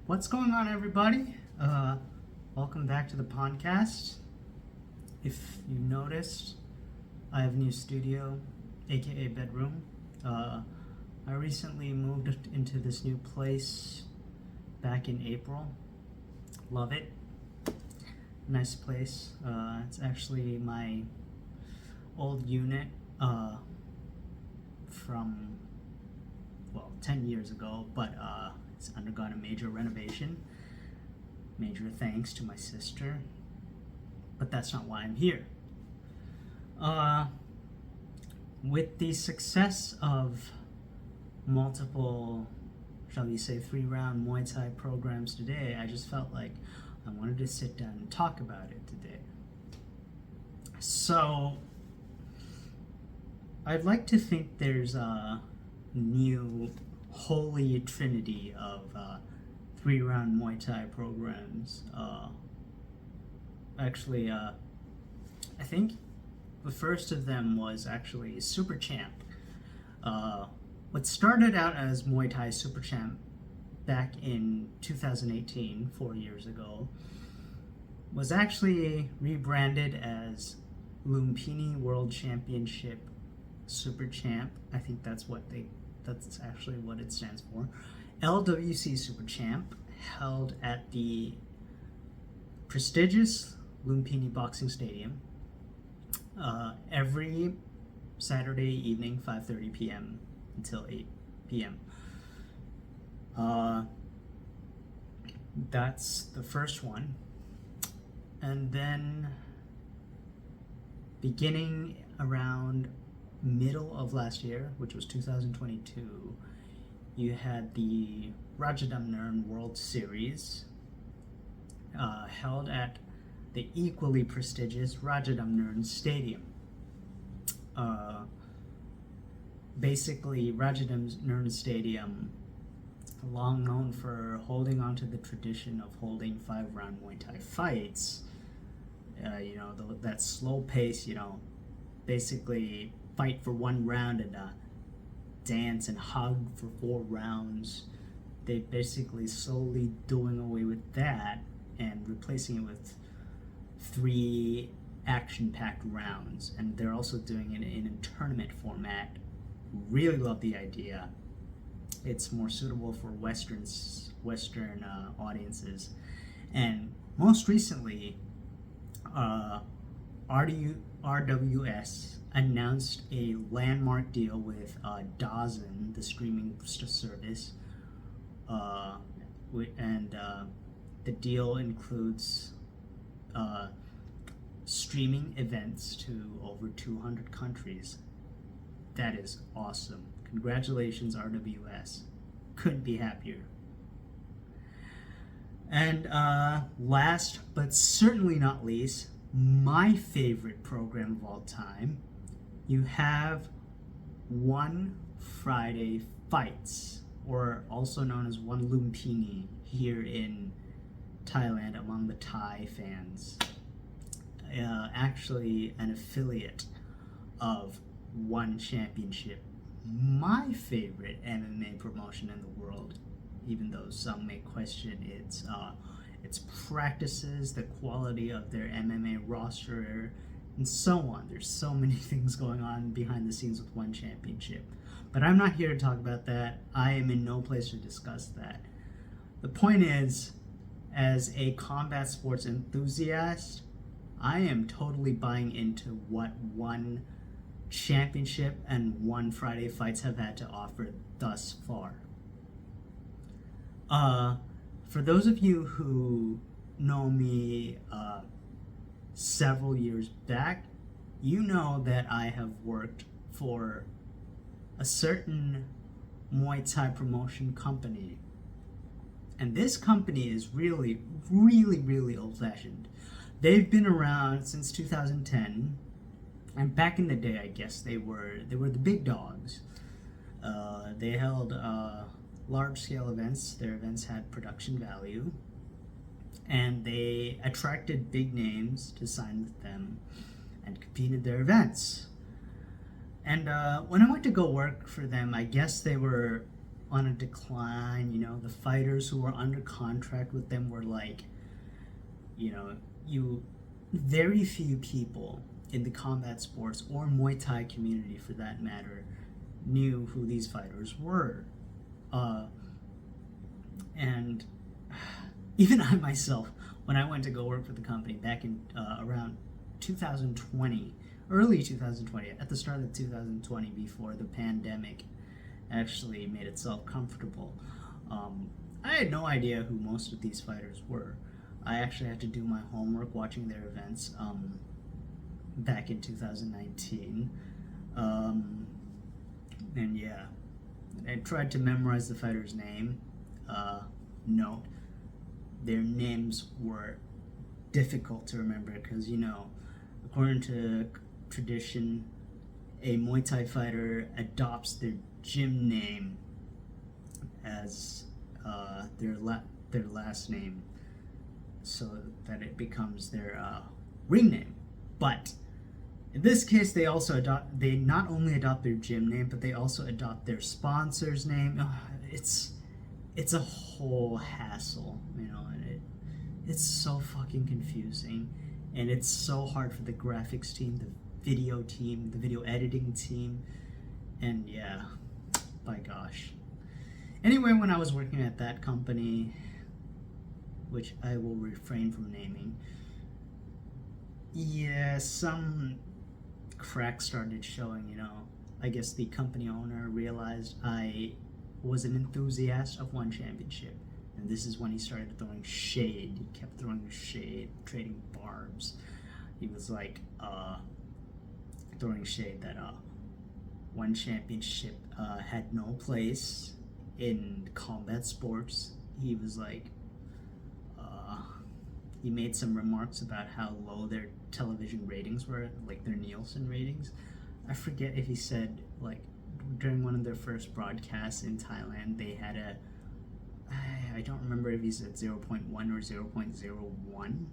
What's going on, everybody? Welcome back to the PonCast. If you noticed, I have a new studio, aka bedroom. I recently moved into this new place back in April. Love it. Nice place. It's actually my old unit from 10 years ago, but it's undergone a major renovation. Major thanks to my sister, but that's not why I'm here. With the success of multiple, shall we say, 3-round Muay Thai programs today, I just felt like I wanted to sit down and talk about it today. So, I'd like to think there's a new holy trinity of 3-round Muay Thai programs. I think the first of them was actually Super Champ. What started out as Muay Thai Super Champ back in 2018, 4 years ago, was actually rebranded as Lumpini World Championship Super Champ. I think that's actually what it stands for. LWC Super Champ, held at the prestigious Lumpini Boxing Stadium every Saturday evening, 5:30 p.m. until 8 p.m. That's the first one. And then beginning around middle of last year, which was 2022, you had the Rajadamnern World Series held at the equally prestigious Rajadamnern Stadium. Basically, Rajadamnern Stadium, long known for holding on to the tradition of holding 5-round Muay Thai fights, that slow pace, basically fight for 1 round and dance and hug for 4 rounds. They basically slowly doing away with that and replacing it with 3 action-packed rounds, and they're also doing it in a tournament format. Really love the idea. It's more suitable for Western audiences. And most recently, RWS announced a landmark deal with Dawson, the streaming service, and the deal includes streaming events to over 200 countries. That is awesome. Congratulations, RWS. Couldn't be happier. And last but certainly not least, my favorite program of all time, you have One Friday Fights, or also known as One Lumpini here in Thailand among the Thai fans. Actually an affiliate of One Championship, my favorite MMA promotion in the world, even though some may question its practices, the quality of their MMA roster, and so on. There's so many things going on behind the scenes with One Championship. But I'm not here to talk about that. I am in no place to discuss that. The point is, as a combat sports enthusiast, I am totally buying into what One Championship and One Friday Fights have had to offer thus far. For those of you who know me several years back, you know that I have worked for a certain Muay Thai promotion company. And this company is really, really, really old-fashioned. They've been around since 2010, and back in the day, I guess they were the big dogs. They held large-scale events. Their events had production value, and they attracted big names to sign with them and compete in their events. And when I went to go work for them, I guess they were on a decline. You know, the fighters who were under contract with them were like, you know, very few people in the combat sports or Muay Thai community, for that matter, knew who these fighters were. And even I myself, when I went to go work for the company back in around 2020, early 2020, at the start of 2020, before the pandemic actually made itself comfortable, I had no idea who most of these fighters were. I actually had to do my homework watching their events back in 2019. And yeah, I tried to memorize the fighter's name. Note, their names were difficult to remember because, you know, according to tradition, a Muay Thai fighter adopts their gym name as their last name, so that it becomes their ring name. But in this case, they not only adopt their gym name, but they also adopt their sponsor's name. It's a whole hassle, you know, and it's so fucking confusing, and it's so hard for the graphics team, the video team, the video editing team, and yeah, by gosh. Anyway, when I was working at that company, which I will refrain from naming, yeah, some cracks started showing, you know. I guess the company owner realized I was an enthusiast of one championship, and this is when he started throwing shade. He kept throwing shade, trading barbs. He was like throwing shade that one championship had no place in combat sports. He was like, he made some remarks about how low their television ratings were, like their Nielsen ratings. I forget if he said, like, during one of their first broadcasts in Thailand, they had I don't remember if he said 0.1 or 0.01.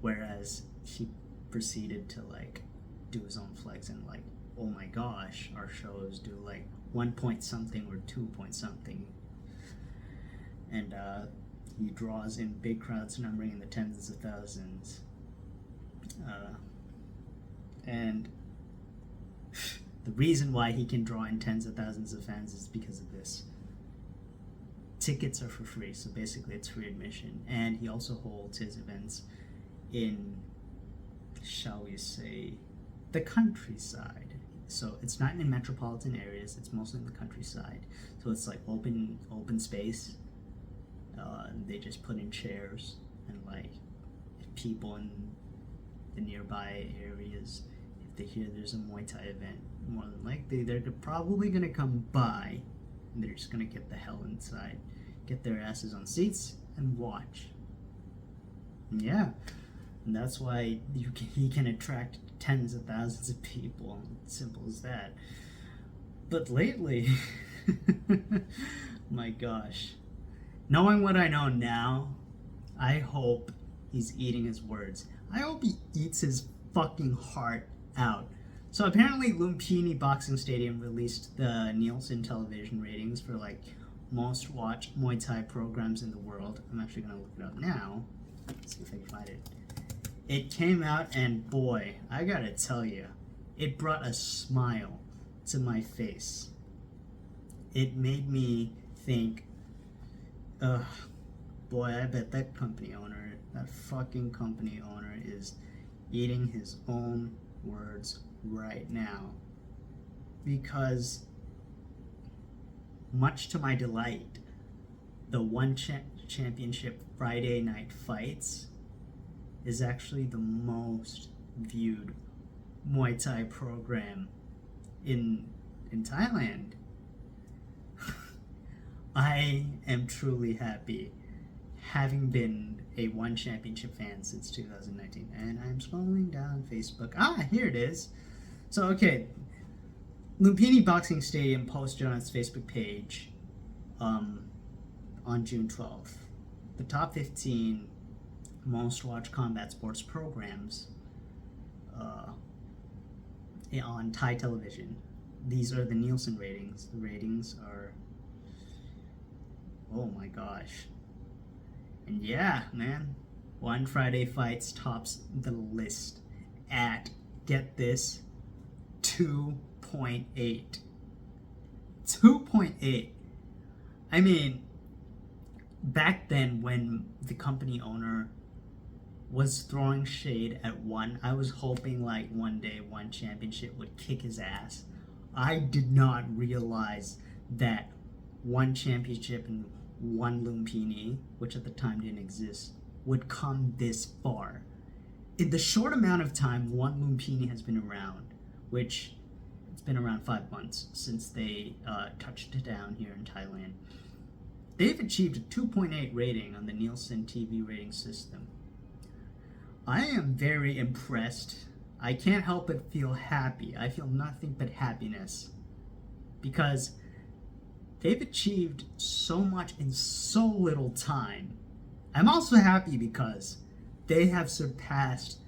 Whereas he proceeded to, like, do his own flex and, like, oh my gosh, our shows do, like, 1 point something or 2 point something. And he draws in big crowds numbering in the tens of thousands. And the reason why he can draw in tens of thousands of fans is because of this. Tickets are for free, so basically it's free admission. And he also holds his events in, shall we say, the countryside. So it's not in metropolitan areas, it's mostly in the countryside. So it's like open space. They just put in chairs, and like people in the nearby areas, if they hear there's a Muay Thai event, more than likely they're probably gonna come by, and they're just gonna get the hell inside, get their asses on seats, and watch. And yeah, and that's why he can attract tens of thousands of people. Simple as that. But lately, my gosh, knowing what I know now, I hope he's eating his words. I hope he eats his fucking heart out. So apparently Lumpini Boxing Stadium released the Nielsen television ratings for like most watched Muay Thai programs in the world. I'm actually gonna look it up now. Let's see if I can find it. It came out, and boy, I gotta tell you, it brought a smile to my face. It made me think, boy, I bet that company owner, that fucking company owner is eating his own words right now. Because, much to my delight, the one championship Friday night fights is actually the most viewed Muay Thai program in Thailand. I am truly happy, having been a one championship fan since 2019, and I'm scrolling down Facebook. Here it is. So, okay, Lumpini Boxing Stadium posted on its Facebook page on June 12th the top 15 most watched combat sports programs on Thai television. these are the Nielsen ratings. The ratings are, oh my gosh. And yeah, man, One Friday Fights tops the list at, get this, 2.8. 2.8. I mean, back then when the company owner was throwing shade at One, I was hoping like one day One Championship would kick his ass. I did not realize that One Championship and One Lumpini, which at the time didn't exist, would come this far. In the short amount of time One Lumpini has been around, which it's been around 5 months since they touched it down here in Thailand, they've achieved a 2.8 rating on the Nielsen TV rating system. I am very impressed. I can't help but feel happy. I feel nothing but happiness because they've achieved so much in so little time. I'm also happy because they have surpassed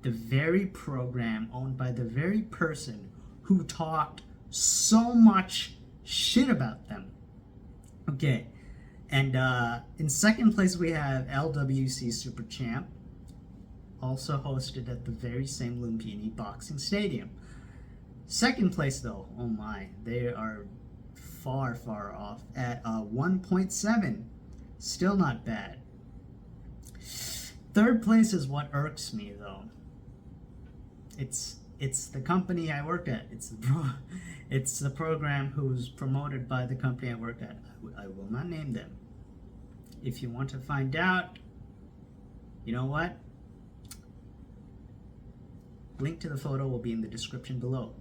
the very program owned by the very person who talked so much shit about them. Okay, and in second place we have LWC Super Champ, also hosted at the very same Lumpini Boxing Stadium. Second place though, oh my, they are far off at 1.7. Still not bad. Third place is what irks me though. It's the company I work at. It's the program who's promoted by the company I work at. I will not name them. If you want to find out, you know what? Link to the photo will be in the description below.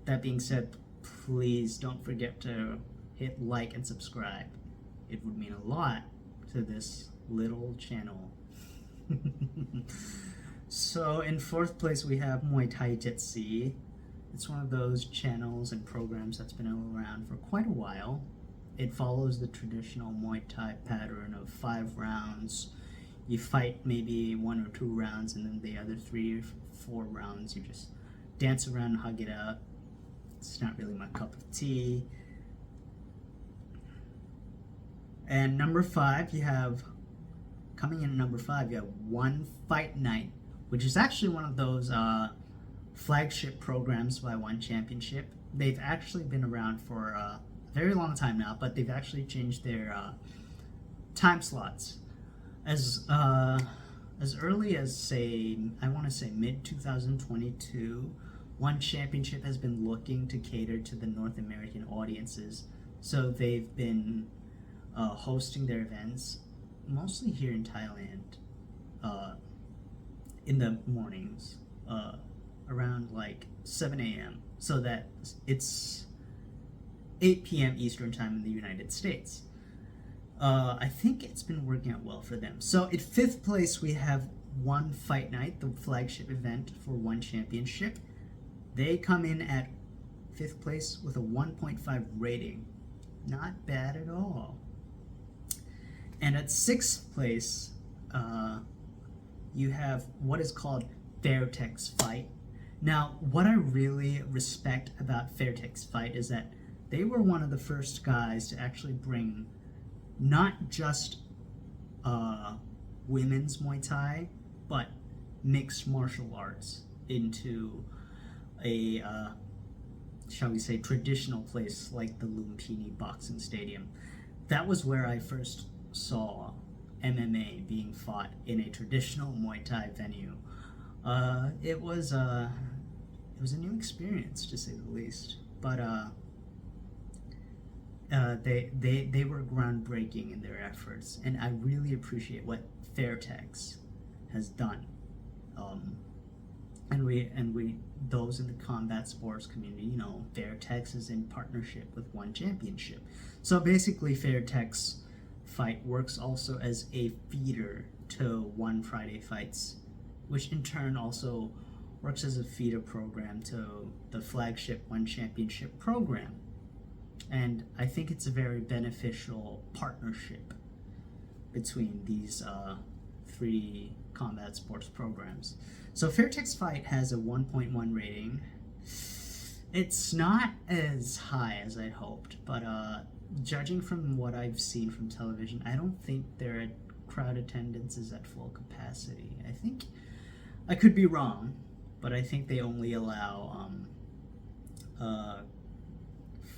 That being said, please don't forget to hit like and subscribe. It would mean a lot to this little channel. So in fourth place we have Muay Thai TV. It's one of those channels and programs that's been around for quite a while. It follows the traditional Muay Thai pattern of 5 rounds. You fight maybe 1 or 2 rounds, and then the other 3 or 4 rounds you just dance around and hug it out. It's not really my cup of tea. And number 5, you have, coming in at number 5, you have One Fight Night, which is actually one of those flagship programs by One Championship. They've actually been around for a very long time now, but they've actually changed their time slots. As early as, say, I want to say mid-2022, One Championship has been looking to cater to the North American audiences. So they've been hosting their events mostly here in Thailand in the mornings around like 7 a.m. so that it's 8 p.m. Eastern Time in the United States. I think it's been working out well for them. So in 5th place we have One Fight Night, the flagship event for One Championship. They come in at 5th place with a 1.5 rating. Not bad at all. And at 6th place, you have what is called Fairtex Fight. Now, what I really respect about Fairtex Fight is that they were one of the first guys to actually bring not just women's Muay Thai, but mixed martial arts into a, shall we say, traditional place like the Lumpini Boxing Stadium. That was where I first saw MMA being fought in a traditional Muay Thai venue. It was a new experience, to say the least. But they were groundbreaking in their efforts, and I really appreciate what Fairtex has done. And we those in the combat sports community, you know, Fairtex is in partnership with One Championship. So basically, Fairtex Fight works also as a feeder to One Friday Fights, which in turn also works as a feeder program to the flagship One Championship program. And I think it's a very beneficial partnership between these 3 combat sports programs. So Fairtex Fight has a 1.1 rating. It's not as high as I'd hoped, but judging from what I've seen from television, I don't think their crowd attendance is at full capacity. I think I could be wrong, but I think they only allow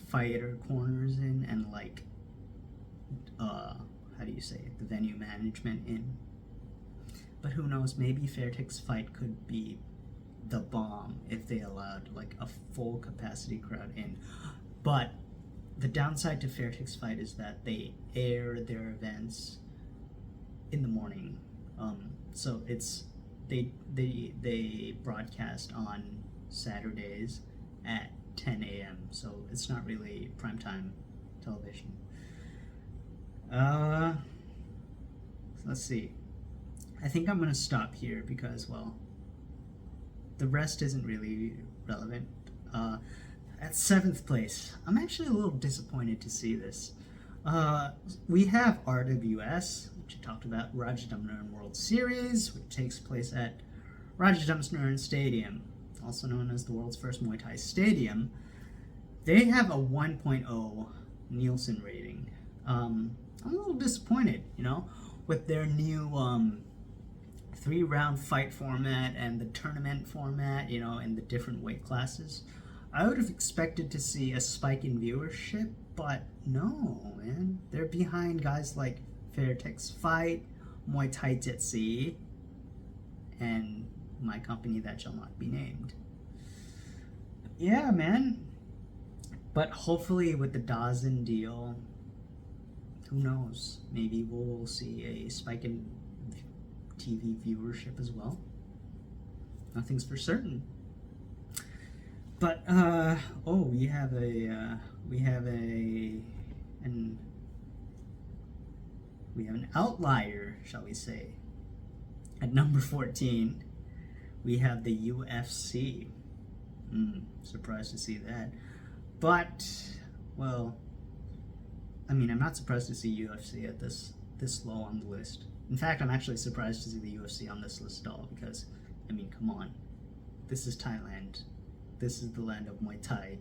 fighter corners in and like how do you say it, the venue management in. But who knows? Maybe Fairtech's fight could be the bomb if they allowed like a full capacity crowd in. But the downside to Fairtech's fight is that they air their events in the morning. So it's they broadcast on Saturdays at 10 a.m. So it's not really primetime television. Let's see. I think I'm gonna stop here because, well, the rest isn't really relevant. At 7th place, I'm actually a little disappointed to see this. We have RWS, which I talked about, Rajadamnern World Series, which takes place at Rajadamnern Stadium, also known as the world's first Muay Thai stadium. They have a 1.0 Nielsen rating. I'm a little disappointed, with their new 3-round fight format and the tournament format, in the different weight classes. I would have expected to see a spike in viewership, but no, man. They're behind guys like Fairtech's Fight, Muay Thai TV, and my company that shall not be named. Yeah, man. But hopefully with the Dawson deal, who knows? Maybe we'll see a spike in TV viewership as well. Nothing's for certain. But we have an outlier, shall we say? At number 14, we have the UFC. Surprised to see that. But, well, I mean, I'm not surprised to see UFC at this low on the list. In fact, I'm actually surprised to see the UFC on this list at all because, I mean, come on. This is Thailand. This is the land of Muay Thai.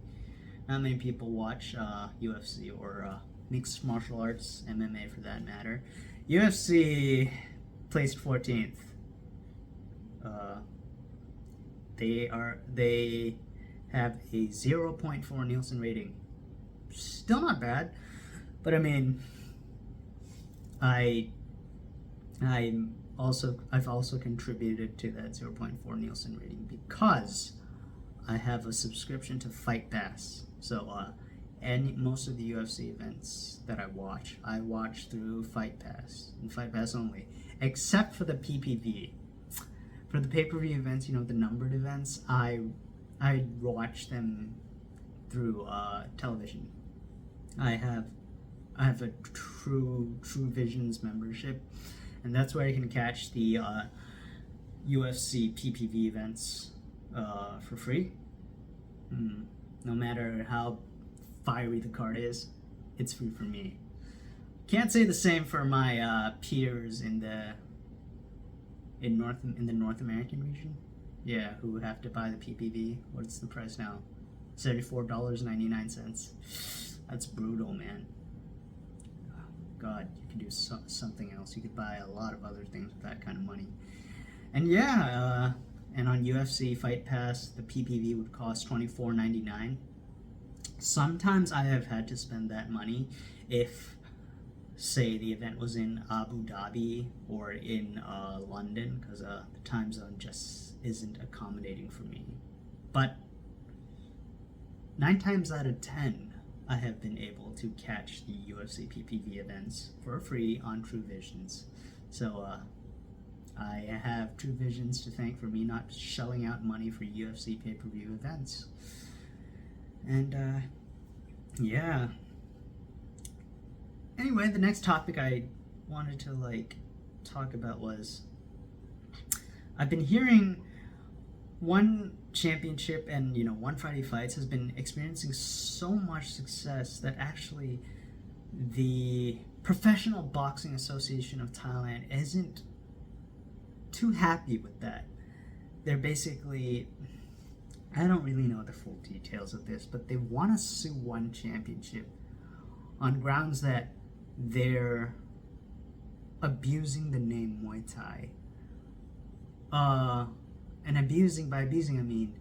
Not many people watch UFC or mixed martial arts, MMA for that matter. UFC placed 14th. They have a 0.4 Nielsen rating. Still not bad, but I mean, I've also contributed to that 0.4 Nielsen rating because I have a subscription to Fight Pass. So most of the UFC events that I watch through Fight Pass and Fight Pass only, except for the PPV. For the pay-per-view events, the numbered events, I watch them through television. I have a True Visions membership, and that's where I can catch the UFC PPV events for free. No matter how fiery the card is, it's free for me. Can't say the same for my peers in the North American region. Yeah, who have to buy the PPV. What's the price now? $74.99. That's brutal, man. God, you could do something else. You could buy a lot of other things with that kind of money. And yeah, and on UFC Fight Pass, the PPV would cost $24.99. Sometimes I have had to spend that money if, say, the event was in Abu Dhabi or in London, because the time zone just isn't accommodating for me. But 9 times out of 10, I have been able to catch the UFC PPV events for free on True Visions. So I have True Visions to thank for me not shelling out money for UFC pay-per-view events. And yeah. Anyway, the next topic I wanted to talk about was, I've been hearing one championship and One Friday Fights has been experiencing so much success that actually the Professional Boxing Association of Thailand isn't too happy with that. They're basically I don't really know the full details of this, but they want to sue One Championship on grounds that they're abusing the name Muay Thai. And by abusing I mean,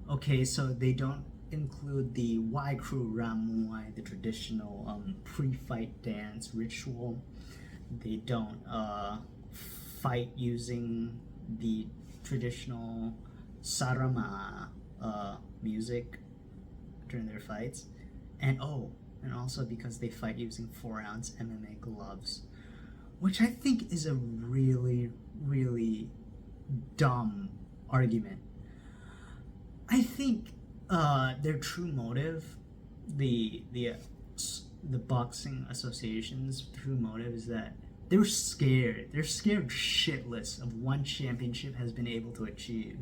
okay, so they don't include the Y Crew Ramuai, the traditional pre-fight dance ritual. They don't fight using the traditional sarama music during their fights, and also because they fight using 4-ounce MMA gloves, which I think is a really, really dumb argument. I think their true motive, the boxing association's true motive, is that they're scared. They're scared shitless of One Championship has been able to achieve.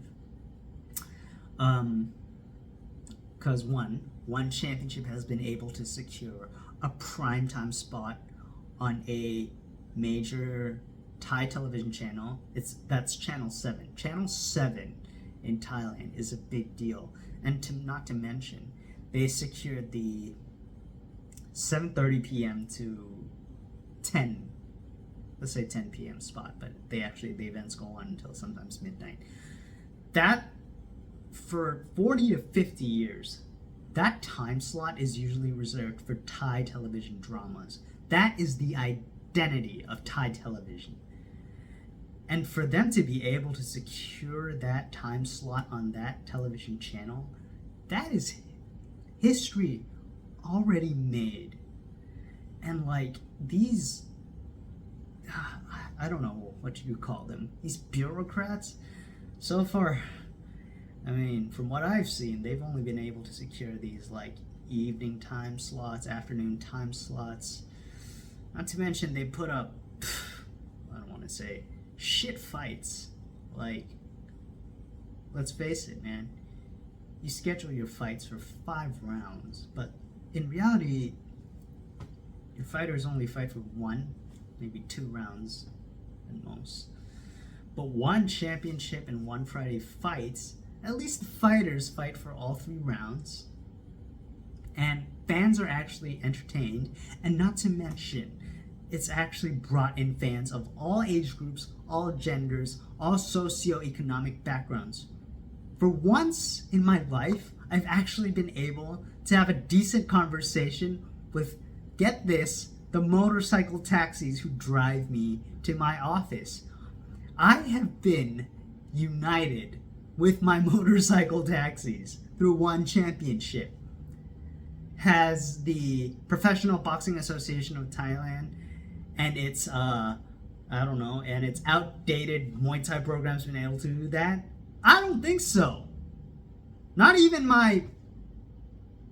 Because One Championship has been able to secure a primetime spot on a major Thai television channel. That's Channel 7. Channel 7 in Thailand is a big deal. And not to mention, they secured the 7:30 p.m. to 10 p.m. spot, but the events go on until sometimes midnight. That, for 40 to 50 years, that time slot is usually reserved for Thai television dramas. That is the identity of Thai television. And for them to be able to secure that time slot on that television channel, that is history already made. And like these, I don't know what you call them, these bureaucrats, so far, I mean, from what I've seen, they've only been able to secure these like evening time slots, afternoon time slots. Not to mention they put up, I don't want to say, shit fights. Like, let's face it, man. You schedule your fights for 5 rounds, but in reality, your fighters only fight for 1, maybe 2 rounds at most. But One Championship and One Friday fights, at least the fighters fight for all 3 rounds. And fans are actually entertained, and not to mention, it's actually brought in fans of all age groups, all genders, all socioeconomic backgrounds. For once in my life, I've actually been able to have a decent conversation with, get this, the motorcycle taxis who drive me to my office. I have been united with my motorcycle taxis through One Championship. Has the Professional Boxing Association of Thailand and its and its outdated Muay Thai programs been able to do that? I don't think so. Not even my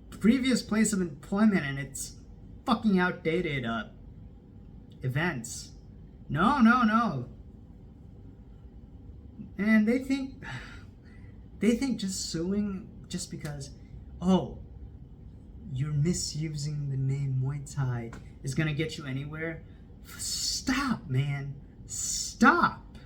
previous place of employment and its fucking outdated events. No. And they think just suing just because, you're misusing the name Muay Thai is gonna get you anywhere. Stop, man. Stop.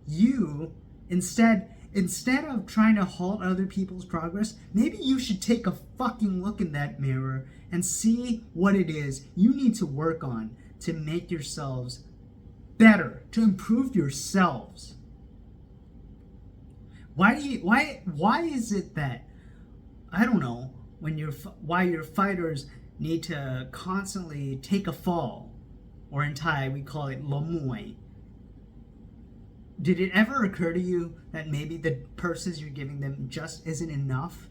You, instead of trying to halt other people's progress, maybe you should take a fucking look in that mirror and see what it is you need to work on to make yourselves better, to improve yourselves. Why is it that, I don't know, why your fighters need to constantly take a fall, or in Thai we call it lomui? Did it ever occur to you that maybe the purses you're giving them just isn't enough?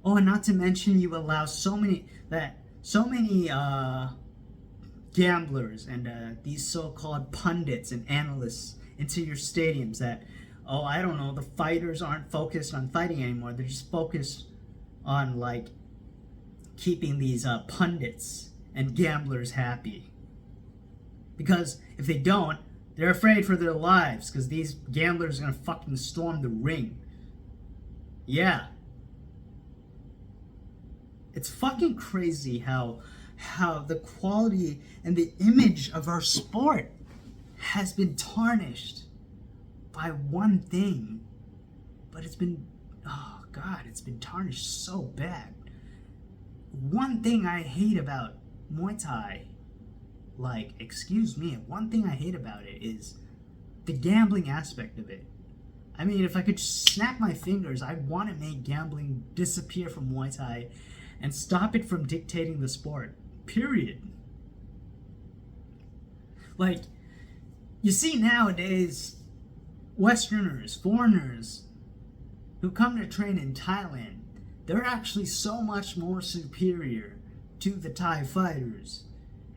Oh, and not to mention you allow so many gamblers and these so-called pundits and analysts into your stadiums that, the fighters aren't focused on fighting anymore. They're just focused on like keeping these pundits and gamblers happy. Because if they don't, they're afraid for their lives because these gamblers are gonna fucking storm the ring. Yeah. It's fucking crazy how the quality and the image of our sport has been tarnished by one thing. but it's been, oh God, it's been tarnished so bad. One thing I hate about Muay Thai, like, excuse me, one thing I hate about it is the gambling aspect of it. I mean, if I could snap my fingers, I'd want to make gambling disappear from Muay Thai and stop it from dictating the sport. Period. Like, you see nowadays, Westerners, foreigners, who come to train in Thailand, they're actually so much more superior to the Thai fighters.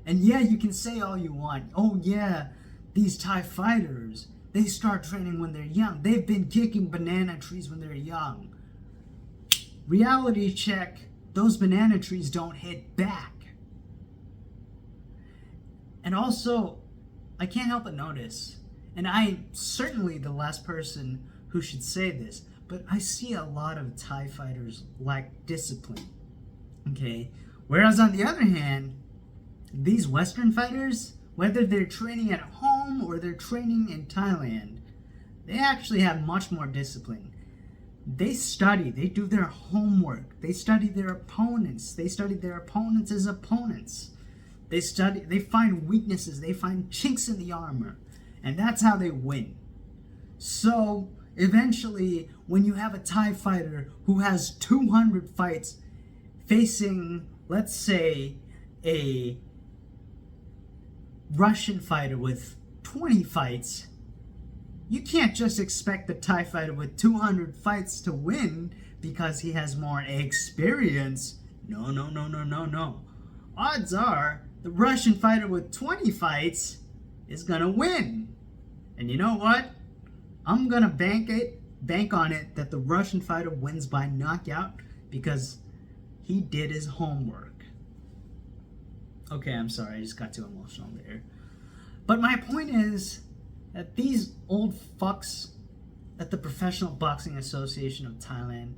And yeah, you can say all you want. Oh yeah, these Thai fighters, they start training when they're young. They've been kicking banana trees when they're young. Reality check, those banana trees don't hit back. And also, I can't help but notice, and I'm certainly the last person who should say this, but I see a lot of Thai fighters lack discipline. Okay? Whereas on the other hand, these Western fighters, whether they're training at home or they're training in Thailand, they actually have much more discipline. They study, they do their homework, they study their opponents, they study their opponents as opponents. They study, they find weaknesses, they find chinks in the armor, and that's how they win. So, eventually, when you have a Thai fighter who has 200 fights facing, let's say, a Russian fighter with 20 fights, you can't just expect the Thai fighter with 200 fights to win because he has more experience. No. Odds are the Russian fighter with 20 fights is gonna win. And you know what? I'm gonna bank on it that the Russian fighter wins by knockout because he did his homework. Okay, I'm sorry, I just got too emotional there. But my point is that these old fucks at the Professional Boxing Association of Thailand,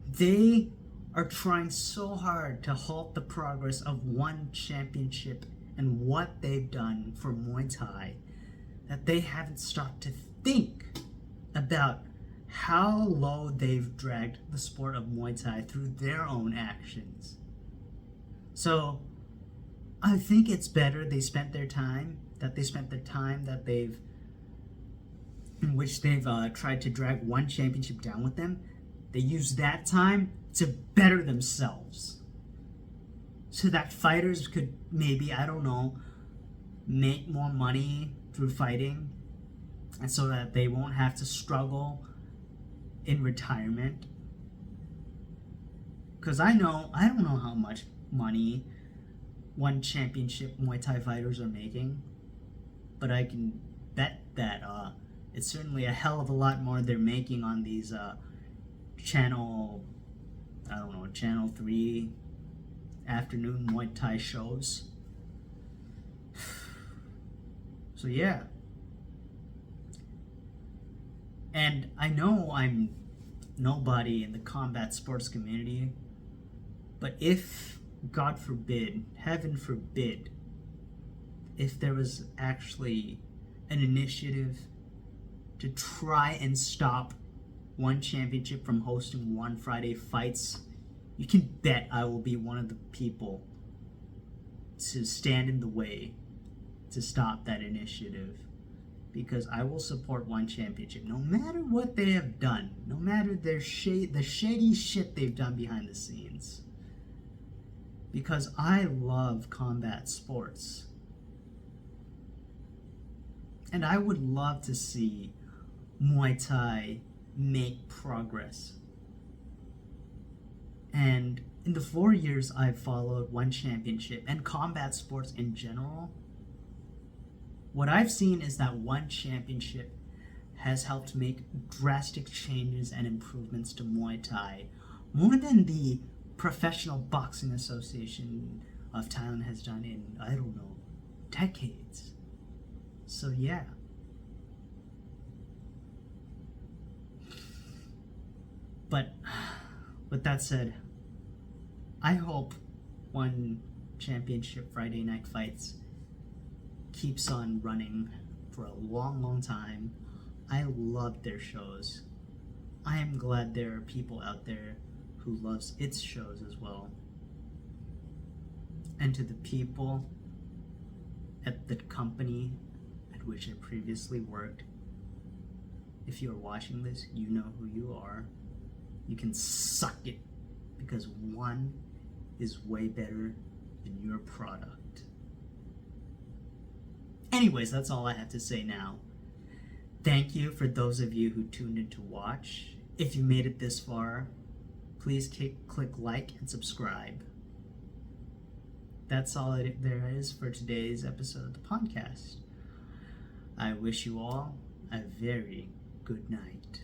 they are trying so hard to halt the progress of one championship and what they've done for Muay Thai that they haven't stopped to think about how low they've dragged the sport of Muay Thai through their own actions. So I think it's better they spent their time in which they've tried to drag one championship down with them. They use that time to better themselves so that fighters could maybe, I don't know, make more money through fighting, and so that they won't have to struggle in retirement. Because I don't know how much money one championship Muay Thai fighters are making, but I can bet that it's certainly a hell of a lot more they're making on these channel 3 afternoon Muay Thai shows. So yeah. And I know I'm nobody in the combat sports community, but if, God forbid, heaven forbid, if there was actually an initiative to try and stop one championship from hosting one Friday fights, you can bet I will be one of the people to stand in the way to stop that initiative, because I will support one championship no matter what they have done, no matter the shady shit they've done behind the scenes, because I love combat sports. And I would love to see Muay Thai make progress. And in the 4 years I've followed one championship and combat sports in general, what I've seen is that one championship has helped make drastic changes and improvements to Muay Thai, more than the Professional Boxing Association of Thailand has done in, I don't know, decades. So yeah. But with that said, I hope one championship Friday night fights keeps on running for a long time. I love their shows. I am glad there are people out there who loves its shows as well. And to the people at the company at which I previously worked, if you're watching this, you know who you are. You can suck it, because one is way better than your product. Anyways, that's all I have to say now. Thank you for those of you who tuned in to watch. If you made it this far, please click like and subscribe. That's all there is for today's episode of the PonCast. I wish you all a very good night.